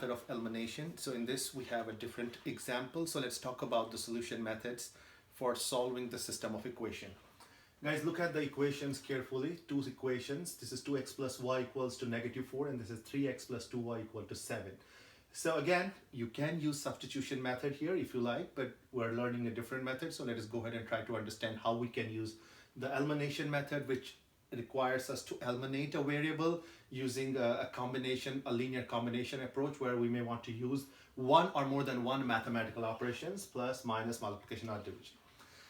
method of elimination. So in this we have a different example. So let's talk about the solution methods for solving the system of equation. Guys, look at the equations carefully. Two equations. This is 2x plus y equals to -4, and this is 3x plus 2y equal to 7. So again, you can use substitution method here if you like, but we're learning a different method. So let us go ahead and try to understand how we can use the elimination method, which requires us to eliminate a variable using a combination, a linear combination approach, where we may want to use one or more than one mathematical operations, plus, minus, multiplication, or division.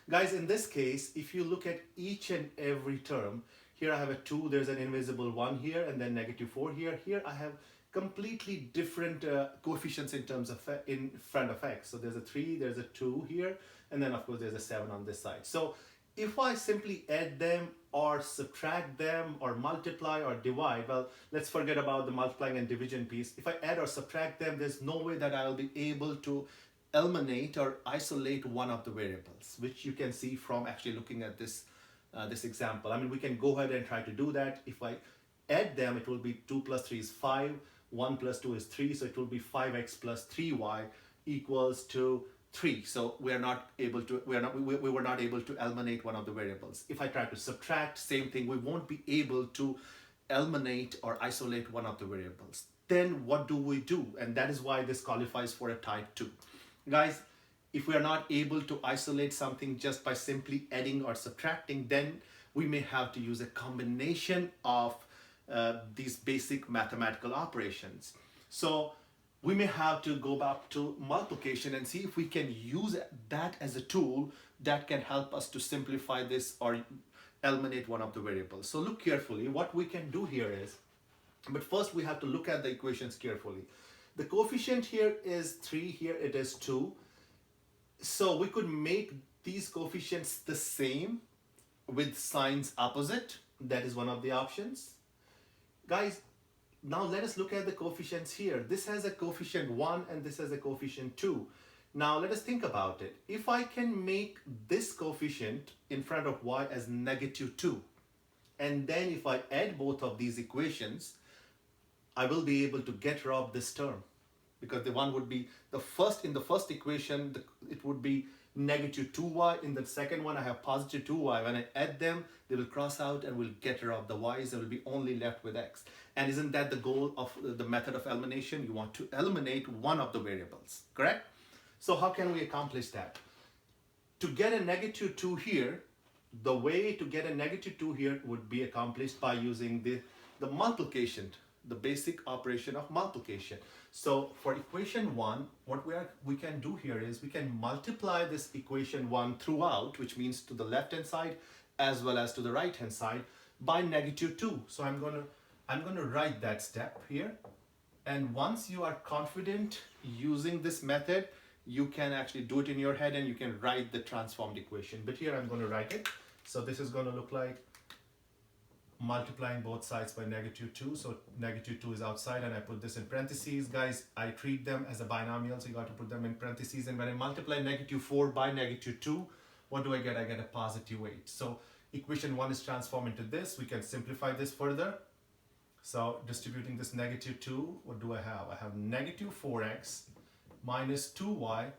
Guys, in this case, if you look at each and every term, here I have a 2, there's an invisible 1 here, and then -4 here. Here I have completely different coefficients in terms of in front of x. So there's a 3, there's a 2 here, and then of course there's a 7 on this side. So if I simply add them or subtract them or multiply or divide, well, let's forget about the multiplying and division piece. If I add or subtract them, there's no way that I'll be able to eliminate or isolate one of the variables, which you can see from actually looking at this this example. I mean, we can go ahead and try to do that. If I add them, it will be 2 plus 3 is 5, 1 plus 2 is 3, so it will be 5x plus 3y equals to 3. So we were not able to eliminate one of the variables. If I try to subtract, same thing, we won't be able to eliminate or isolate one of the variables. Then what do we do? And that is why this qualifies for a type 2. Guys, if we are not able to isolate something just by simply adding or subtracting, then we may have to use a combination of these basic mathematical operations. So we may have to go back to multiplication and see if we can use that as a tool that can help us to simplify this or eliminate one of the variables. So look carefully. What we can do here is, but first we have to look at the equations carefully. The coefficient here is 3, here it is 2. So we could make these coefficients the same with signs opposite. That is one of the options. Guys, now let us look at the coefficients here. This has a coefficient 1 and this has a coefficient 2. Now let us think about it. If I can make this coefficient in front of y as -2, and then if I add both of these equations, I will be able to get rid of this term, because the one would be in the first equation, it would be -2y. In the second one, I have +2y. When I add them, they will cross out and we'll get rid of the y's. There will be only left with x. And isn't that the goal of the method of elimination? You want to eliminate one of the variables, correct? So how can we accomplish that? To get a -2 here, the way to get a -2 here would be accomplished by using the multiplication, the basic operation of multiplication. So for equation 1, what we can do here is we can multiply this equation 1 throughout, which means to the left hand side as well as to the right hand side, by -2. So I'm gonna write that step here. And once you are confident using this method, you can actually do it in your head and you can write the transformed equation. But here I'm going to write it. So this is going to look like multiplying both sides by -2. So -2 is outside and I put this in parentheses. Guys, I treat them as a binomial, so you got to put them in parentheses. And when I multiply -4 by -2, what do I get? I get a +8. So equation 1 is transformed into this. We can simplify this further. So distributing this -2, what do I have? I have -4x minus 2y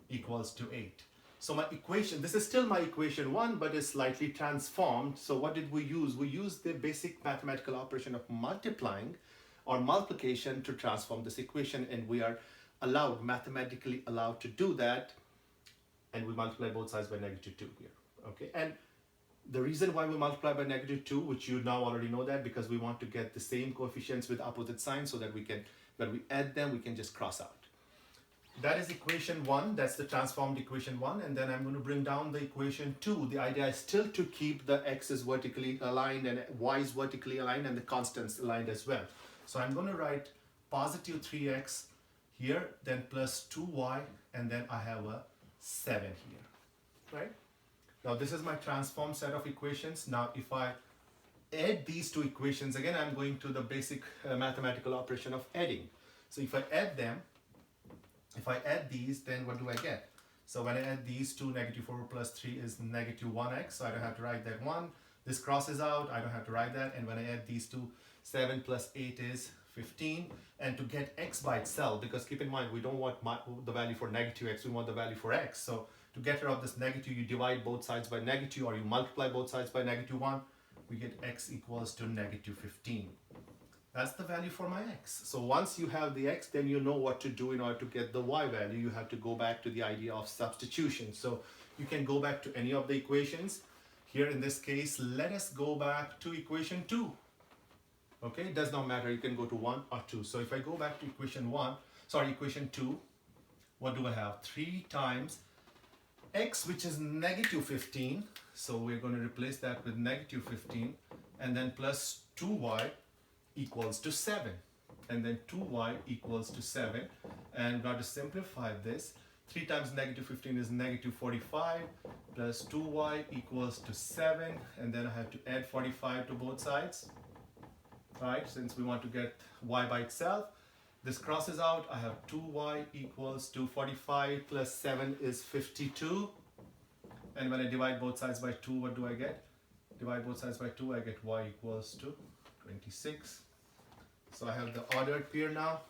equals to 8. So my equation, this is still my equation 1, but it's slightly transformed. So what did we use? We used the basic mathematical operation of multiplying or multiplication to transform this equation, and we are mathematically allowed to do that, and we multiply both sides by -2 here, okay? And the reason why we multiply by -2, which you now already know that, because we want to get the same coefficients with opposite signs so that we can, when we add them, we can just cross out. That is equation 1, that's the transformed equation 1, and then I'm going to bring down the equation 2. The idea is still to keep the x's vertically aligned and y's vertically aligned and the constants aligned as well. So I'm going to write positive 3x here, then plus 2y, and then I have a 7 here, right? Now this is my transformed set of equations. Now if I add these two equations, again I'm going to the basic mathematical operation of adding. So if I add them, if I add these, then what do I get? So when I add these two, -4 plus 3 is -1x, so I don't have to write that one. This crosses out, I don't have to write that. And when I add these two, 7 plus 8 is 15, and to get x by itself, because keep in mind we don't want the value for negative x, we want the value for x. So to get rid of this negative, you divide both sides by negative, or you multiply both sides by -1. We get x equals to -15. That's the value for my x. So once you have the x, then you know what to do in order to get the y value. You have to go back to the idea of substitution. So you can go back to any of the equations. Here in this case, let us go back to equation 2. Okay, it does not matter, you can go to 1 or 2. So if I go back to equation 2, what do I have? 3 times x, which is -15. So we're going to replace that with -15, and then plus 2y equals to 7. And then 2y equals to 7. And now to simplify this, 3 times -15 is -45, plus 2y equals to 7. And then I have to add 45 to both sides. Right, since we want to get y by itself. This crosses out, I have 2y equals to 45 plus 7 is 52. And when I divide both sides by 2, what do I get? Divide both sides by 2, I get y equals to 26. So I have the ordered pair now.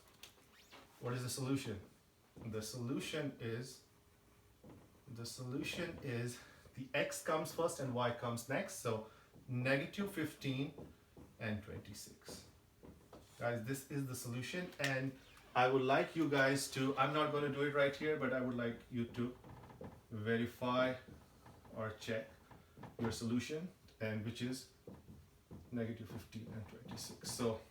What is the solution? The solution is the x comes first and y comes next. So -15 and 26. Guys, this is the solution, and I would like you guys to, I'm not going to do it right here, but I would like you to verify or check your solution, and which is -15 and 26. So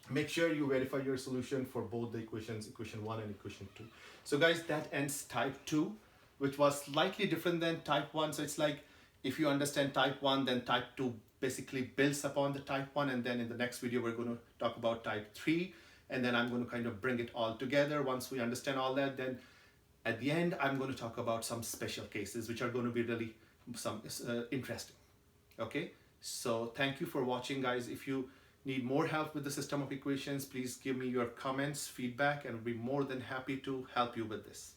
make sure you verify your solution for both the equations, equation 1 and equation 2. So guys, that ends type 2, which was slightly different than type 1. So it's like, if you understand type 1, then type 2 basically builds upon the type 1, and then in the next video we're going to talk about type 3, and then I'm going to kind of bring it all together. Once we understand all that, then at the end I'm going to talk about some special cases which are going to be really interesting. Okay, so thank you for watching, guys. If you need more help with the system of equations, please give me your comments, feedback, and I'll be more than happy to help you with this.